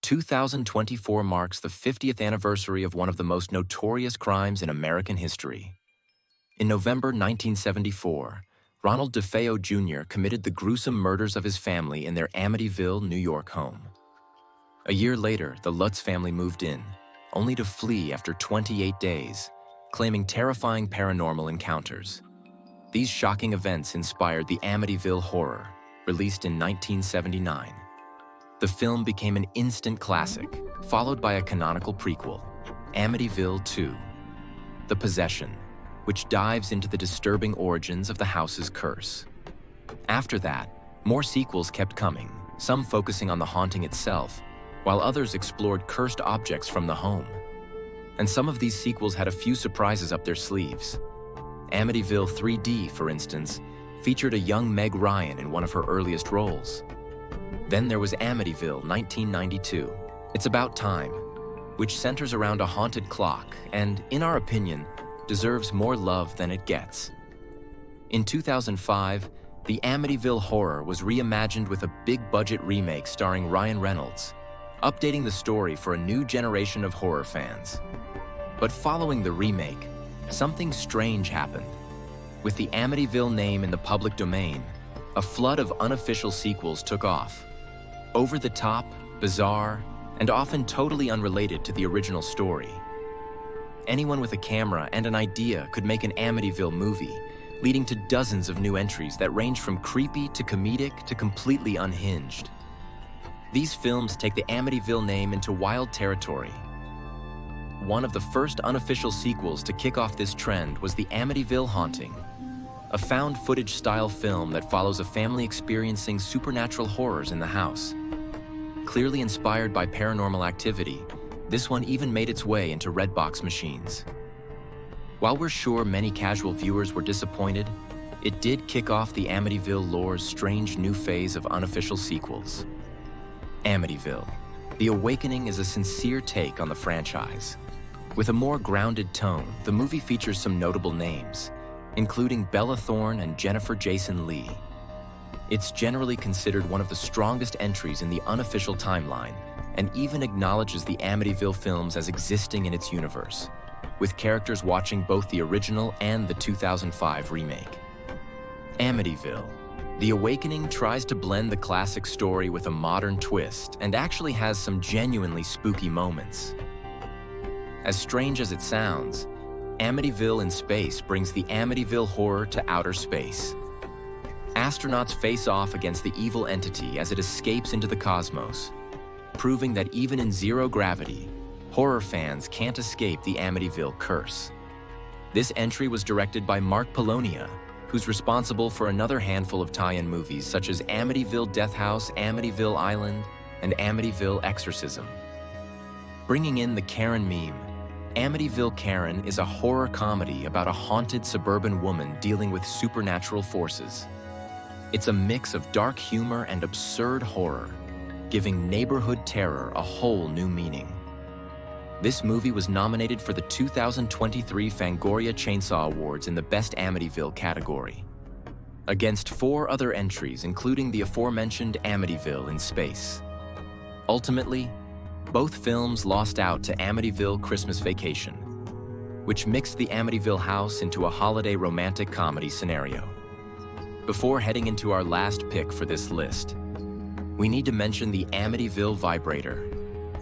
2024 marks the 50th anniversary of one of the most notorious crimes in American history. In November 1974, Ronald DeFeo Jr. committed the gruesome murders of his family in their Amityville, New York home. A year later, the Lutz family moved in, only to flee after 28 days, claiming terrifying paranormal encounters. These shocking events inspired the Amityville Horror, released in 1979. The film became an instant classic, followed by a canonical prequel, Amityville 2, The Possession, which dives into the disturbing origins of the house's curse. After that, more sequels kept coming, some focusing on the haunting itself, while others explored cursed objects from the home. And some of these sequels had a few surprises up their sleeves. Amityville 3D, for instance, featured a young Meg Ryan in one of her earliest roles. Then there was Amityville 1992, It's About Time, which centers around a haunted clock and, in our opinion, deserves more love than it gets. In 2005, the Amityville Horror was reimagined with a big-budget remake starring Ryan Reynolds, updating the story for a new generation of horror fans. But following the remake, something strange happened. With the Amityville name in the public domain, a flood of unofficial sequels took off. Over the top, bizarre, and often totally unrelated to the original story. Anyone with a camera and an idea could make an Amityville movie, leading to dozens of new entries that range from creepy to comedic to completely unhinged. These films take the Amityville name into wild territory. One of the first unofficial sequels to kick off this trend was The Amityville Haunting, a found-footage-style film that follows a family experiencing supernatural horrors in the house. Clearly inspired by paranormal activity, this one even made its way into Redbox machines. While we're sure many casual viewers were disappointed, it did kick off the Amityville lore's strange new phase of unofficial sequels. Amityville: The Awakening is a sincere take on the franchise. With a more grounded tone, the movie features some notable names, including Bella Thorne and Jennifer Jason Leigh. It's generally considered one of the strongest entries in the unofficial timeline, and even acknowledges the Amityville films as existing in its universe, with characters watching both the original and the 2005 remake. Amityville: The Awakening tries to blend the classic story with a modern twist and actually has some genuinely spooky moments. As strange as it sounds, Amityville in space brings the Amityville Horror to outer space. Astronauts face off against the evil entity as it escapes into the cosmos, proving that even in zero gravity, horror fans can't escape the Amityville curse. This entry was directed by Mark Polonia, who's responsible for another handful of tie-in movies such as Amityville Death House, Amityville Island, and Amityville Exorcism. Bringing in the Karen meme, Amityville Karen is a horror comedy about a haunted suburban woman dealing with supernatural forces. It's a mix of dark humor and absurd horror, giving neighborhood terror a whole new meaning. This movie was nominated for the 2023 Fangoria Chainsaw Awards in the Best Amityville category, against 4 other entries, including the aforementioned Amityville in space. Ultimately, both films lost out to Amityville Christmas Vacation, which mixed the Amityville house into a holiday romantic comedy scenario. Before heading into our last pick for this list, we need to mention the Amityville Vibrator.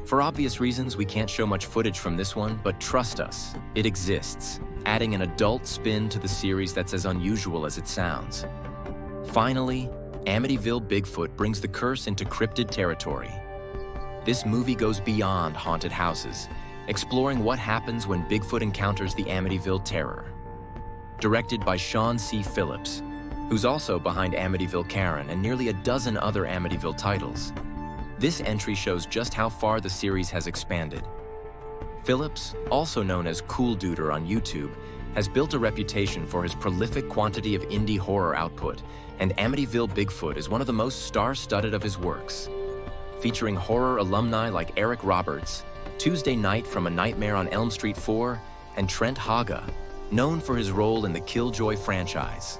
For obvious reasons, we can't show much footage from this one, but trust us, it exists, adding an adult spin to the series that's as unusual as it sounds. Finally, Amityville Bigfoot brings the curse into cryptid territory. This movie goes beyond haunted houses, exploring what happens when Bigfoot encounters the Amityville Terror. Directed by Sean C. Phillips, who's also behind Amityville Karen and nearly a dozen other Amityville titles, this entry shows just how far the series has expanded. Phillips, also known as Cool Duder on YouTube, has built a reputation for his prolific quantity of indie horror output, and Amityville Bigfoot is one of the most star-studded of his works. Featuring horror alumni like Eric Roberts, Tuesday Night from A Nightmare on Elm Street 4, and Trent Haga, known for his role in the Killjoy franchise.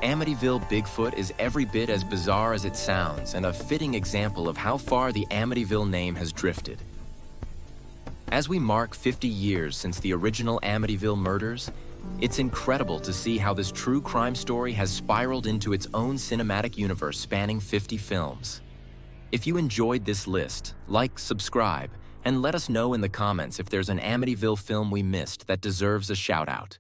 Amityville Bigfoot is every bit as bizarre as it sounds and a fitting example of how far the Amityville name has drifted. As we mark 50 years since the original Amityville murders, it's incredible to see how this true crime story has spiraled into its own cinematic universe spanning 50 films. If you enjoyed this list, like, subscribe, and let us know in the comments if there's an Amityville film we missed that deserves a shout-out.